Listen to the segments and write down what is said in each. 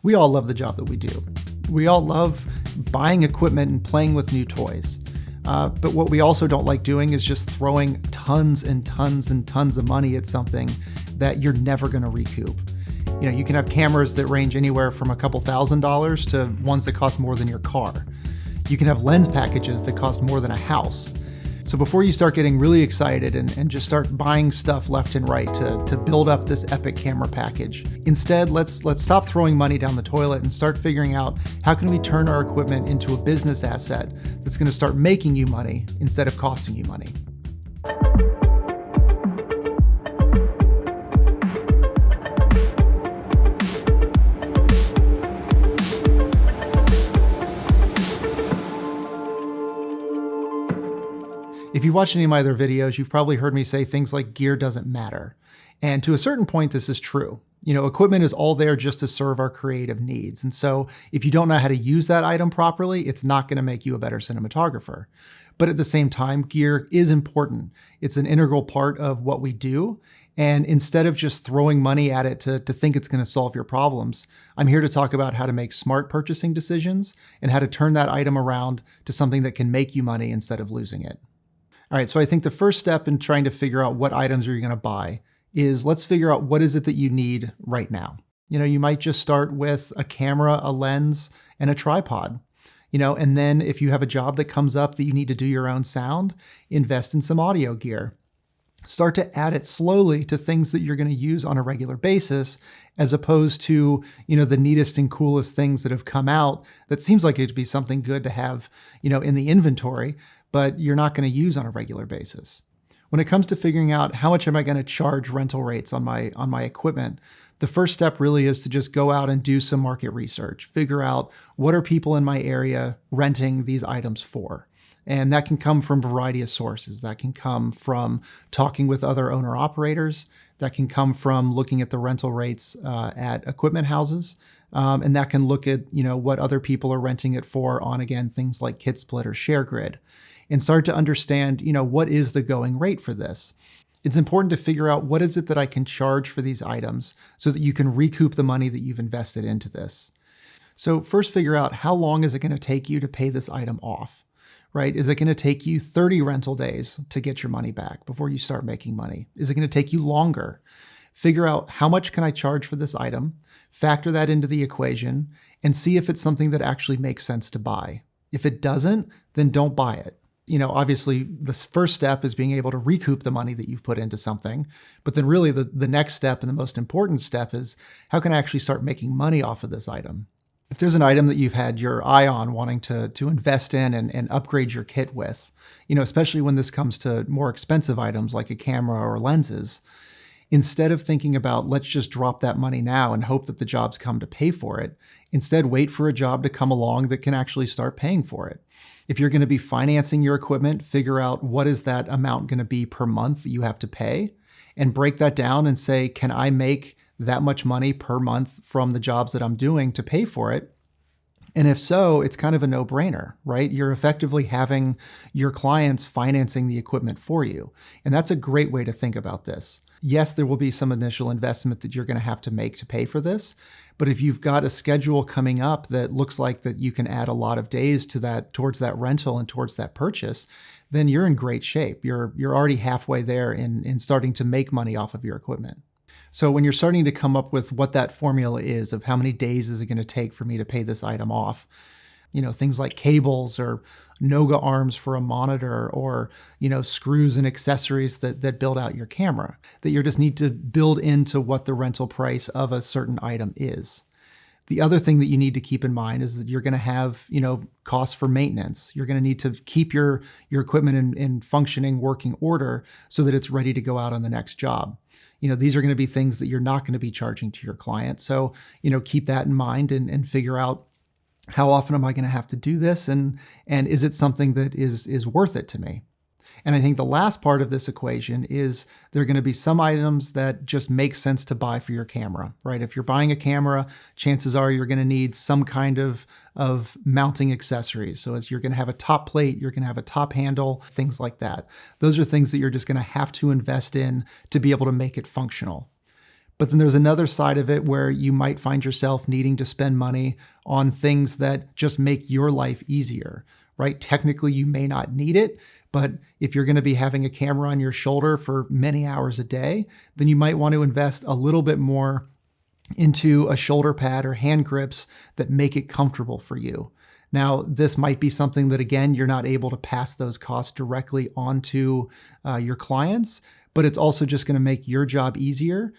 We all love the job that we do. We all love buying equipment and playing with new toys. But what we also don't like doing is just throwing tons and tons and tons of money at something that you're never going to recoup. You can have cameras that range anywhere from a couple $1,000s to ones that cost more than your car. You can have lens packages that cost more than a house. So before you start getting really excited and just start buying stuff left and right to build up this epic camera package, instead, let's stop throwing money down the toilet and start figuring out how can we turn our equipment into a business asset that's going to start making you money instead of costing you money. If you watch any of my other videos, you've probably heard me say things like gear doesn't matter. And to a certain point, this is true. Equipment is all there just to serve our creative needs. And so if you don't know how to use that item properly, it's not going to make you a better cinematographer. But at the same time, gear is important. It's an integral part of what we do. And instead of just throwing money at it to think it's going to solve your problems, I'm here to talk about how to make smart purchasing decisions and how to turn that item around to something that can make you money instead of losing it. All right, so I think the first step in trying to figure out what items are you going to buy is let's figure out what is it that you need right now. You might just start with a camera, a lens, and a tripod. And then if you have a job that comes up that you need to do your own sound, invest in some audio gear. Start to add it slowly to things that you're going to use on a regular basis, as opposed to, the neatest and coolest things that have come out that seems like it'd be something good to have, in the inventory, but you're not going to use on a regular basis. When it comes to figuring out how much am I going to charge rental rates on my equipment, the first step really is to just go out and do some market research, figure out what are people in my area renting these items for. And that can come from a variety of sources. That can come from talking with other owner operators. That can come from looking at the rental rates at equipment houses. And that can look at, what other people are renting it for on, again, things like KitSplit or ShareGrid, and start to understand, what is the going rate for this. It's important to figure out what is it that I can charge for these items so that you can recoup the money that you've invested into this. So first figure out how long is it going to take you to pay this item off, right? Is it going to take you 30 rental days to get your money back before you start making money? Is it going to take you longer? Figure out how much can I charge for this item, factor that into the equation, and see if it's something that actually makes sense to buy. If it doesn't, then don't buy it. Obviously the first step is being able to recoup the money that you've put into something. But then really the next step and the most important step is how can I actually start making money off of this item? If there's an item that you've had your eye on wanting to invest in and upgrade your kit with, especially when this comes to more expensive items like a camera or lenses, instead of thinking about let's just drop that money now and hope that the jobs come to pay for it, instead wait for a job to come along that can actually start paying for it. If you're going to be financing your equipment, figure out what is that amount going to be per month that you have to pay and break that down and say, can I make that much money per month from the jobs that I'm doing to pay for it? And if so, it's kind of a no-brainer, right? You're effectively having your clients financing the equipment for you. And that's a great way to think about this. Yes, there will be some initial investment that you're going to have to make to pay for this. But if you've got a schedule coming up that looks like that you can add a lot of days to that, towards that rental and towards that purchase, then you're in great shape. You're already halfway there in starting to make money off of your equipment. So when you're starting to come up with what that formula is of how many days is it going to take for me to pay this item off, things like cables or Noga arms for a monitor or, screws and accessories that build out your camera, that you just need to build into what the rental price of a certain item is. The other thing that you need to keep in mind is that you're going to have, costs for maintenance. You're going to need to keep your equipment in functioning, working order so that it's ready to go out on the next job. These are going to be things that you're not going to be charging to your client. So, keep that in mind and figure out how often am I going to have to do this? And is it something that is worth it to me? And I think the last part of this equation is there are going to be some items that just make sense to buy for your camera, right? If you're buying a camera, chances are you're going to need some kind of mounting accessories. So as you're going to have a top plate, you're going to have a top handle, things like that. Those are things that you're just going to have to invest in to be able to make it functional. But then there's another side of it where you might find yourself needing to spend money on things that just make your life easier, right? Technically, you may not need it, but if you're going to be having a camera on your shoulder for many hours a day, then you might want to invest a little bit more into a shoulder pad or hand grips that make it comfortable for you. Now, this might be something that, again, you're not able to pass those costs directly onto your clients, but it's also just going to make your job easier,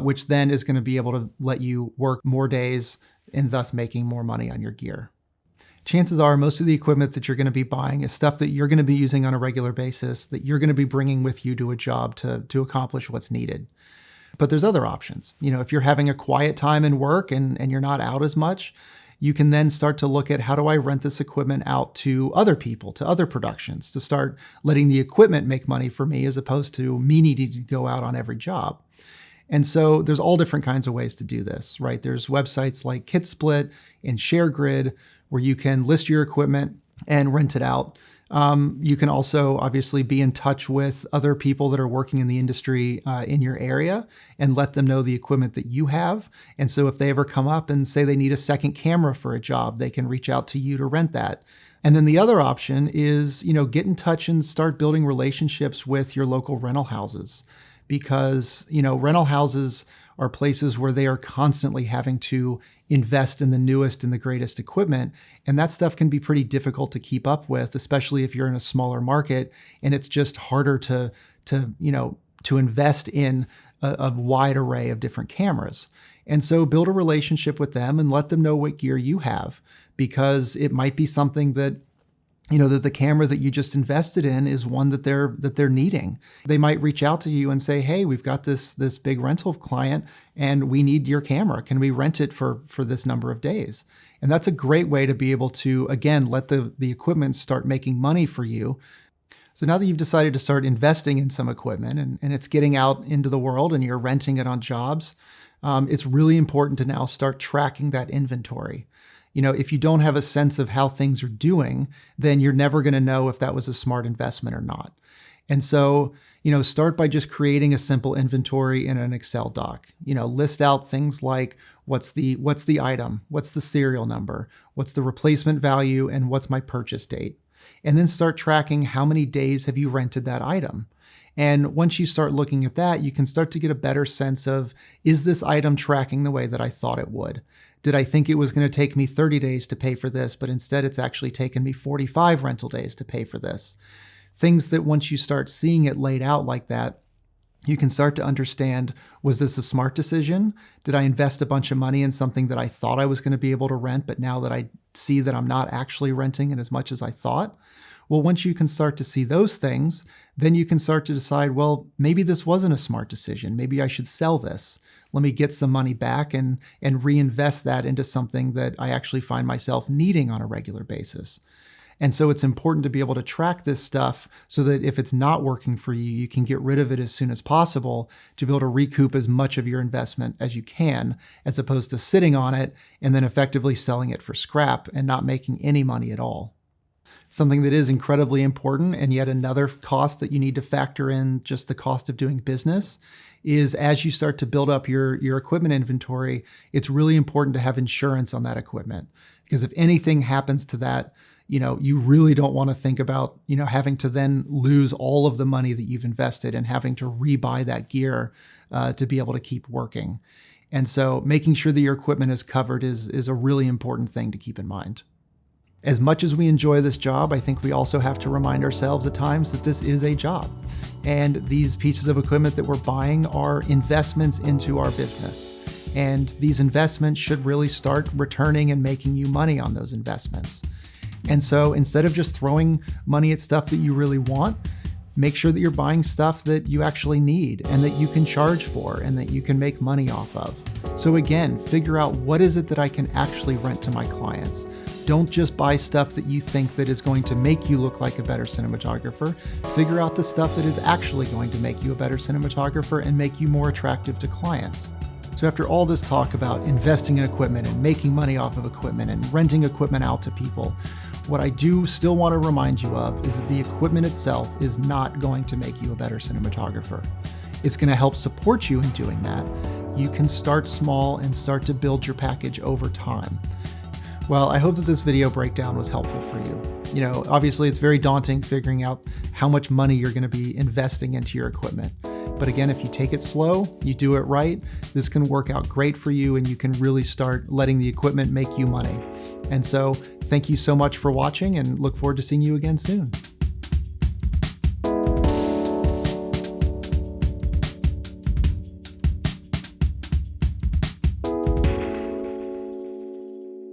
which then is going to be able to let you work more days and thus making more money on your gear. Chances are most of the equipment that you're going to be buying is stuff that you're going to be using on a regular basis, that you're going to be bringing with you to a job to accomplish what's needed. But there's other options. If you're having a quiet time in work and you're not out as much, you can then start to look at, how do I rent this equipment out to other people, to other productions, to start letting the equipment make money for me as opposed to me needing to go out on every job. And so there's all different kinds of ways to do this, right? There's websites like KitSplit and ShareGrid where you can list your equipment and rent it out. You can also obviously be in touch with other people that are working in the industry in your area and let them know the equipment that you have. And so if they ever come up and say they need a second camera for a job, they can reach out to you to rent that. And then the other option is, get in touch and start building relationships with your local rental houses, because, rental houses are places where they are constantly having to invest in the newest and the greatest equipment. And that stuff can be pretty difficult to keep up with, especially if you're in a smaller market and it's just harder to invest in a wide array of different cameras. And so build a relationship with them and let them know what gear you have, because it might be something that that the camera that you just invested in is one that they're needing. They might reach out to you and say, hey, we've got this big rental client and we need your camera. Can we rent it for this number of days? And that's a great way to be able to, again, let the equipment start making money for you. So now that you've decided to start investing in some equipment and it's getting out into the world and you're renting it on jobs, it's really important to now start tracking that inventory. If you don't have a sense of how things are doing, then you're never going to know if that was a smart investment or not. And so, start by just creating a simple inventory in an Excel doc. List out things like what's the item, what's the serial number, what's the replacement value, and what's my purchase date. And then start tracking how many days have you rented that item. And once you start looking at that, you can start to get a better sense of, is this item tracking the way that I thought it would? Did I think it was going to take me 30 days to pay for this, but instead it's actually taken me 45 rental days to pay for this? Things that once you start seeing it laid out like that, you can start to understand, was this a smart decision? Did I invest a bunch of money in something that I thought I was going to be able to rent, but now that I see that I'm not actually renting it as much as I thought? Well, once you can start to see those things, then you can start to decide, well, maybe this wasn't a smart decision. Maybe I should sell this. Let me get some money back and reinvest that into something that I actually find myself needing on a regular basis. And so it's important to be able to track this stuff so that if it's not working for you, you can get rid of it as soon as possible to be able to recoup as much of your investment as you can, as opposed to sitting on it and then effectively selling it for scrap and not making any money at all. Something that is incredibly important, and yet another cost that you need to factor in, just the cost of doing business, is as you start to build up your equipment inventory, it's really important to have insurance on that equipment. Because if anything happens to that, you really don't want to think about, having to then lose all of the money that you've invested and having to rebuy that gear to be able to keep working. And so making sure that your equipment is covered is a really important thing to keep in mind. As much as we enjoy this job, I think we also have to remind ourselves at times that this is a job. And these pieces of equipment that we're buying are investments into our business. And these investments should really start returning and making you money on those investments. And so instead of just throwing money at stuff that you really want, make sure that you're buying stuff that you actually need and that you can charge for and that you can make money off of. So again, figure out, what is it that I can actually rent to my clients? Don't just buy stuff that you think that is going to make you look like a better cinematographer. Figure out the stuff that is actually going to make you a better cinematographer and make you more attractive to clients. So after all this talk about investing in equipment and making money off of equipment and renting equipment out to people, what I do still want to remind you of is that the equipment itself is not going to make you a better cinematographer. It's going to help support you in doing that. you can start small and start to build your package over time. Well, I hope that this video breakdown was helpful for you. You know, obviously it's very daunting figuring out how much money you're going to be investing into your equipment. But again, if you take it slow, you do it right, this can work out great for you and you can really start letting the equipment make you money. And so thank you so much for watching and look forward to seeing you again soon.